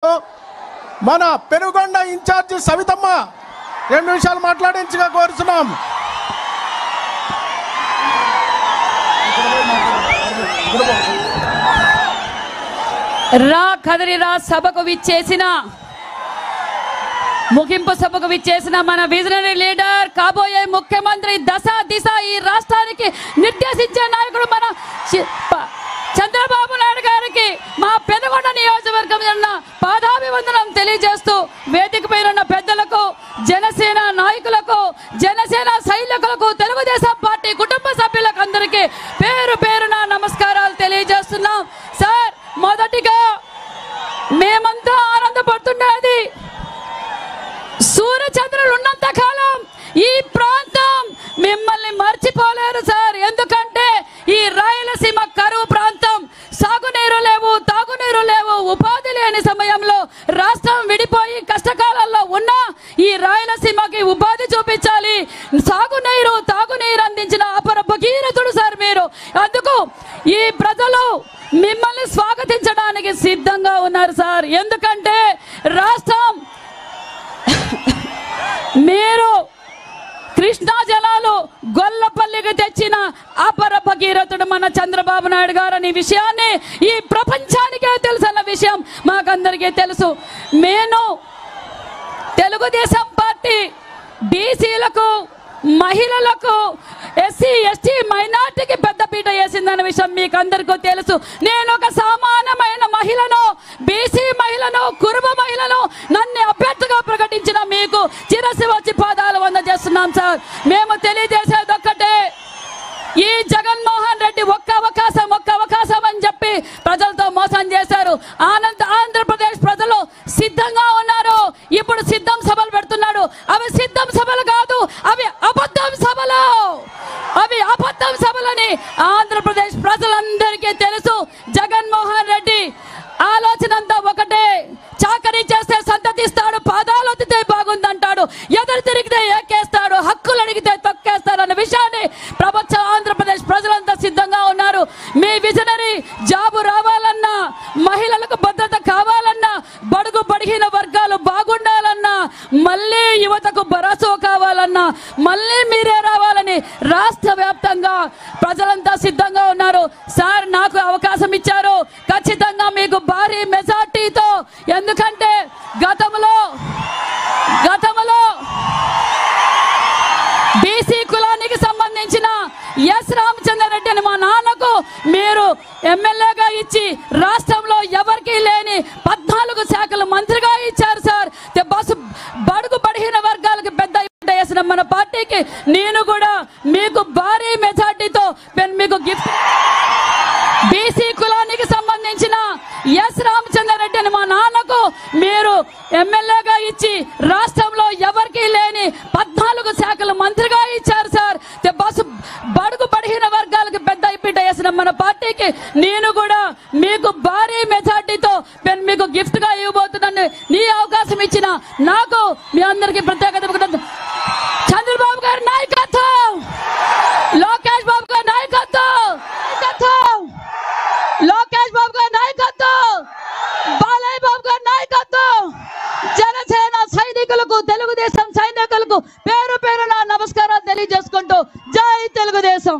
మన పెనుగొండ ఇన్ఛార్జి సవితమ్మ 2 నిమిషాలు మాట్లాడించగా కోరుతున్నాం. రా కదరి రా సభకు విచ్చేసిన ముగింపు సభకు విచ్చేసిన మన విజనరీ లీడర్ కాబోయే ముఖ్యమంత్రి దశ దిశ ఈ రాష్ట్రానికి నిర్దేశించే నాయకుడు మన చంద్రబాబు నాయుడు గారికి మా పెనుగొండ నియోజకవర్గం పాదాభివందనం తెలియజేస్తూ వేదిక పైన పెద్దలకు, జనసేన నాయకులకు, జనసేన సైనికులకు, తెలుగుదేశం పార్టీ కుటుంబ సభ్యులకు అందరికీ పేరు పేరున నమస్కారాలు తెలియజేస్తున్నాం. సార్, మొదటిగా మేమంతా ఆనందపడుతున్నది సూర్యచంద్రులు ఉన్నంత కాలం ఈ ప్రాంతం మిమ్మల్ని మర్చిపోలేరు సార్. ఎందుకంటే ఈ రాయలసీమ కరువు ప్రాంతం, సాగునీరు లేవు, తాగునీరు లేవు, ఉపాధి లేని సమయంలో రాష్ట్రం విడిపోయి కష్టకాలంలో ఉన్న ఈ రాయలసీమకి ఉపాధి చూపించాలి, సాగునీరు తాగునీరు అందించిన అపర భగీరథుడు సార్ మీరు. అందుకు ఈ ప్రజలు మిమ్మల్ని స్వాగతించడానికి సిద్ధంగా ఉన్నారు సార్. ఎందుకంటే రాష్ట్రం మీరు కృష్ణా జలాలు గొల్లపల్లికి తెచ్చిన అపర భగీరథుడు మన చంద్రబాబు నాయుడు గారు అనే విషయాన్ని ఈ ప్రపంచానికే తెలుసన్న విషయం మాకందరికీ తెలుసు. నేను తెలుగుదేశం పార్టీ బీసీలకు, మహిళలకు, ఎస్సీ ఎస్టీ మైనార్టీకి పెద్దపీట వేసిందన్న విషయం మీకు అందరికీ తెలుసు. నేను ఒక సామాన్యమైన మహిళను, బీసీ మహిళను, కురుబ మహిళను నన్ను అభ్యర్థిగా ప్రకటించిన మీకు చిరసి వచ్చి పాదాలు వందజేస్తున్నాం సార్. మేము తెలియజేసేది ఒక్కటే, ఈ జగన్మోహన్ రెడ్డి ఒక్క అవకాశం అని చెప్పి ప్రజలతో మోసం చేశారు. ఆంధ్రప్రదేశ్ ప్రజలు సిద్ధంగా ఉన్నారు. ఇప్పుడు సిద్ధం సభలు పెడుతున్నాడు. అవి సిద్ధం సభలు కాదు, అవి అబద్ధం సభలు. అవి అబద్ధం సభలని ఆంధ్రప్రదేశ్ ప్రజలందరికీ తెలుసు. జగన్మోహన్ రెడ్డి ఆలోచన అంతా ఒకటే, చాకరీ చేస్తే సంతతిస్తాడు, పాదాలు ఒత్తితే బాగుందంటాడు, ఎదురు తిరిగితే ఏకేస్తాడు, హక్కులు అడిగితే తొక్కేస్తాడు అన్న విషయాన్ని ఆంధ్రప్రదేశ్ ప్రజలంతా సిద్ధంగా ఉన్నారు. మీ విజనరీ జాబు రావాలన్నా, మహిళలకు భద్రత కావాలన్నా, బడుగు బడిగిన వర్గాలు బాగుండాలన్నా, మళ్ళీ యువతకు భరోసా కావాలన్నా, మళ్ళీ మీరే రావాలని రాష్ట్ర వ్యాప్తంగా ప్రజలంతా సిద్ధంగా ఉన్నారు. సార్, నాకు అవకాశం ఇచ్చారు, ఖచ్చితంగా మీకు భారీ మెజార్టీతో, ఎందుకంటే గతంలో బీసీ కులానికి సంబంధించిన ఎస్ రామచంద్రారెడ్డి అని మా నాన్నకు మీరు ఎమ్మెల్యేగా ఇచ్చి రాష్ట్రంలో ఎవరికీ లేని 14 శాఖలు మంత్రిగా ఇచ్చారు సార్. బడుగు బడిగిన వర్గాలకు పెద్ద వేసిన మన పార్టీకి నేను కూడా మీకు భారీ మెజార్టీతో మీకు గిఫ్ట్. బీసీ కులానికి సంబంధించిన ఎస్ రామచంద్రారెడ్డి అని మా నాన్నకు మీరు ఎమ్మెల్యేగా ఇచ్చి రాష్ట్రంలో ఎవరికీ లేని 14 శాఖలు మంత్రిగా ఇచ్చారు సార్. బడుగు బడిగిన వర్గాలకు పెద్ద వేసిన మన పార్టీకి నేను కూడా మీకు భారీ మెజార్టీతో మీకు గిఫ్ట్ గా ఇవ్వబోతున్నాను. నీ అవకాశం ఇచ్చిన నాకు మీ అందరికీ ప్రత్యేకత. చంద్రబాబు గారి నాయకత్వం, లోకేష్ బాబు గారి నాయకత్వం, లోకేష్ బాబు గారి నాయకత్వం, బాలయ్య బాబు గారి నాయకత్వం, జనసేన సైనికులకు, తెలుగుదేశం సైనికులకు పేరు పేరున నమస్కారాలు తెలియజేసుకుంటూ జై తెలుగుదేశం.